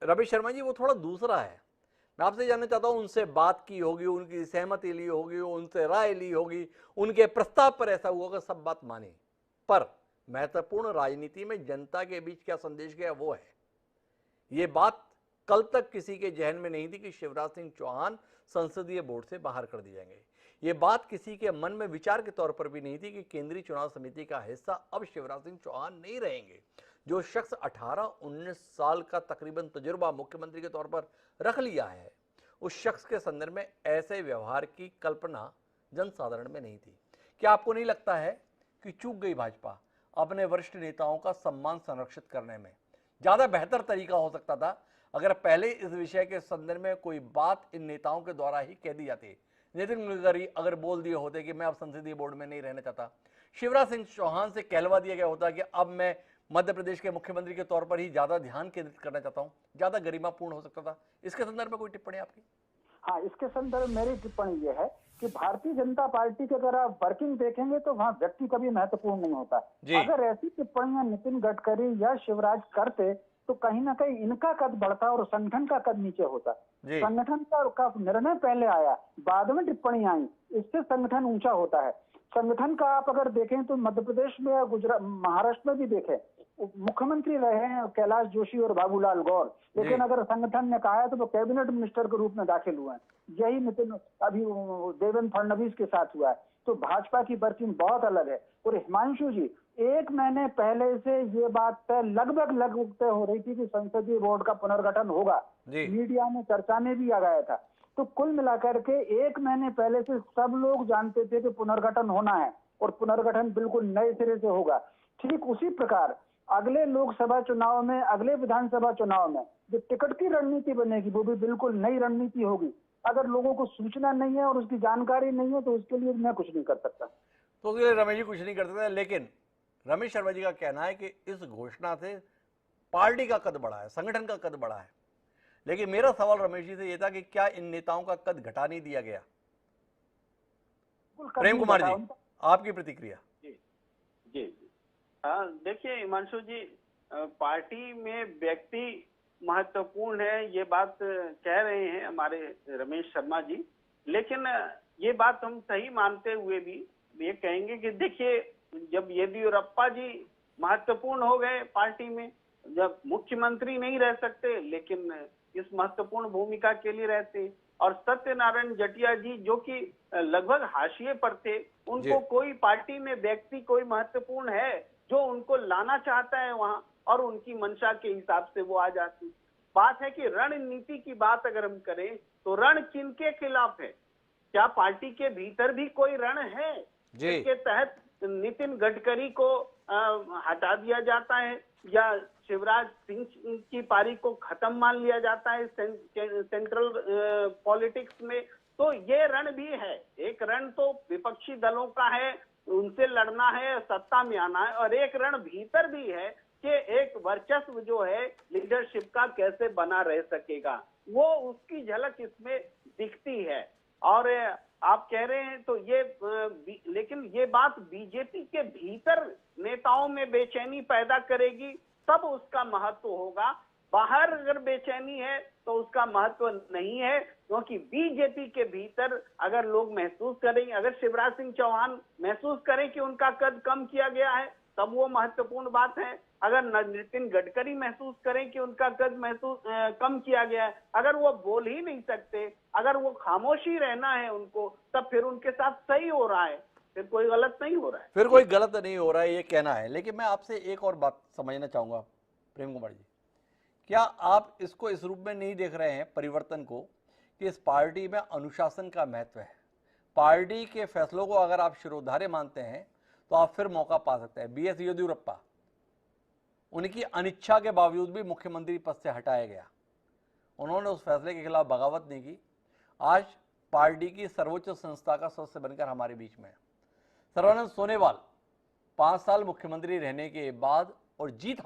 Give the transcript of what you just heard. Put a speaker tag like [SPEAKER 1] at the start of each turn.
[SPEAKER 1] रमेश शर्मा जी वो थोड़ा दूसरा है। मैं आपसे जानना चाहता हूं, उनसे बात की होगी, उनकी सहमति ली होगी, उनसे राय ली होगी, उनके प्रस्ताव पर ऐसा हुआ होगा, सब बात मानी, पर महत्वपूर्ण राजनीति में जनता के बीच क्या संदेश गया वो है। ये बात कल तक किसी के जहन में नहीं थी कि शिवराज सिंह चौहान संसदीय बोर्ड से बाहर कर दिए जाएंगे। ये बात किसी के मन में विचार के तौर पर भी नहीं थी कि केंद्रीय चुनाव समिति का हिस्सा अब शिवराज सिंह चौहान नहीं रहेंगे। जो शख्स 18-19 साल का तकरीबन तजुर्बा मुख्यमंत्री के तौर पर रख लिया है, उस शख्स के संदर्भ में ऐसे व्यवहार की कल्पना जनसाधारण में नहीं थी। क्या आपको नहीं लगता है कि चूक गई भाजपा अपने वरिष्ठ नेताओं का सम्मान संरक्षित करने में? ज्यादा बेहतर तरीका हो सकता था अगर पहले इस विषय के संदर्भ में कोई बात इन नेताओं के द्वारा ही कह दी जाती। नितिन गडकरी अगर बोल दिए होते कि मैं अब संसदीय बोर्ड में नहीं रहना चाहता, शिवराज सिंह चौहान से कहलवा दिया गया होता कि अब मैं मध्य प्रदेश के मुख्यमंत्री के तौर पर ही ज्यादा ध्यान केंद्रित करना चाहता हूं, ज्यादा गरिमापूर्ण हो सकता था। इसके संदर्भ में कोई टिप्पणी आपकी?
[SPEAKER 2] हाँ, इसके संदर्भ में मेरी टिप्पणी यह है कि भारतीय जनता पार्टी के अगर आप वर्किंग देखेंगे तो वहाँ व्यक्ति कभी महत्वपूर्ण नहीं होता। अगर ऐसी टिप्पणियां नितिन गडकरी या शिवराज करते तो कहीं ना कहीं इनका कद बढ़ता और संगठन का कद नीचे होता। संगठन का निर्णय पहले आया, बाद में टिप्पणी आई, इससे संगठन ऊंचा होता है। संगठन का आप अगर देखें तो मध्य प्रदेश में या गुजरात, महाराष्ट्र में भी देखें, मुख्यमंत्री रहे हैं कैलाश जोशी और बाबूलाल गौर, लेकिन अगर संगठन ने कहा है तो वो कैबिनेट मिनिस्टर के रूप में दाखिल हुए हैं। यही नितिन अभी देवेंद्र फडणवीस के साथ हुआ है। तो भाजपा की वर्किंग बहुत अलग है। और हिमांशु जी, 1 महीने पहले से ये बात लगभग तय हो रही थी कि संसदीय बोर्ड का पुनर्गठन होगा। मीडिया में चर्चा में भी आ गया था। तो कुल मिलाकर के 1 महीने पहले से सब लोग जानते थे कि पुनर्गठन होना है और पुनर्गठन बिल्कुल नए सिरे से होगा। ठीक उसी प्रकार अगले लोकसभा चुनाव में, अगले विधानसभा चुनाव में जो टिकट की रणनीति बनेगी वो भी बिल्कुल नई रणनीति होगी। अगर लोगों को सूचना नहीं है और उसकी जानकारी नहीं है तो उसके लिए मैं कुछ नहीं कर सकता।
[SPEAKER 1] तो उसके लिए रमेश जी कुछ नहीं कर सकते। लेकिन रमेश शर्मा जी का कहना है कि इस घोषणा से पार्टी का कद बढ़ा है, संगठन का कद बढ़ा है। लेकिन मेरा सवाल रमेश जी से यह था कि क्या इन नेताओं का कद घटा नहीं दिया गया? प्रेम कुमार जी, आपकी प्रतिक्रिया।
[SPEAKER 3] जी जी जी हाँ, देखिए हिमांशु जी, पार्टी में व्यक्ति महत्वपूर्ण है ये बात कह रहे हैं हमारे रमेश शर्मा जी। लेकिन ये बात हम सही मानते हुए भी ये कहेंगे कि देखिए, जब येदियुरप्पा जी महत्वपूर्ण हो गए पार्टी में, जब मुख्यमंत्री नहीं रह सकते लेकिन इस महत्वपूर्ण भूमिका के लिए रहते, और सत्यनारायण जटिया जी जो कि लगभग हाशिए पर थे, उनको कोई पार्टी में व्यक्ति कोई महत्वपूर्ण है जो उनको लाना चाहता है वहां, और उनकी मंशा के हिसाब से वो आ जाती। बात है कि रणनीति की बात अगर हम करें तो रण किनके खिलाफ है? क्या पार्टी के भीतर भी कोई रण है जिसके तहत नितिन गडकरी को हटा दिया जाता है या शिवराज सिंह की पारी को खत्म मान लिया जाता है सेंट्रल पॉलिटिक्स में? तो ये रण भी है। एक रण तो विपक्षी दलों का है, उनसे लड़ना है, सत्ता में आना है, और एक रण भीतर भी है कि एक वर्चस्व जो है लीडरशिप का कैसे बना रह सकेगा, वो उसकी झलक इसमें दिखती है। और आप कह रहे हैं तो ये लेकिन ये बात बीजेपी के भीतर नेताओं में बेचैनी पैदा करेगी, तब उसका महत्व होगा। बाहर अगर बेचैनी है तो उसका महत्व नहीं है, क्योंकि बीजेपी के भीतर अगर लोग महसूस करेंगे, अगर शिवराज सिंह चौहान महसूस करें कि उनका कद कम किया गया है, तब वो महत्वपूर्ण बात है। अगर नितिन गडकरी महसूस करें कि उनका कद कम किया गया है, अगर वो बोल ही नहीं सकते, अगर वो खामोशी रहना है उनको, तब फिर उनके साथ सही हो रहा है, फिर कोई गलत नहीं हो रहा है।
[SPEAKER 1] फिर कोई गलत नहीं हो रहा है ये कहना है। लेकिन मैं आपसे एक और बात समझना चाहूंगा प्रेम कुमार जी, क्या आप इसको इस रूप में नहीं देख रहे हैं परिवर्तन को कि इस पार्टी में अनुशासन का महत्व है? पार्टी के फैसलों को अगर आप शिरोधार्य मानते हैं तो आप फिर मौका पा सकते हैं। बीएस येदियुरप्पा, उनकी अनिच्छा के बावजूद भी मुख्यमंत्री पद से हटाया गया, उन्होंने उस फैसले के खिलाफ बगावत नहीं की। आज पार्टी की सर्वोच्च संस्था का सदस्य बनकर हमारे बीच में है। सर्बानंद सोनोवाल 5 साल मुख्यमंत्री रहने के बाद और जीत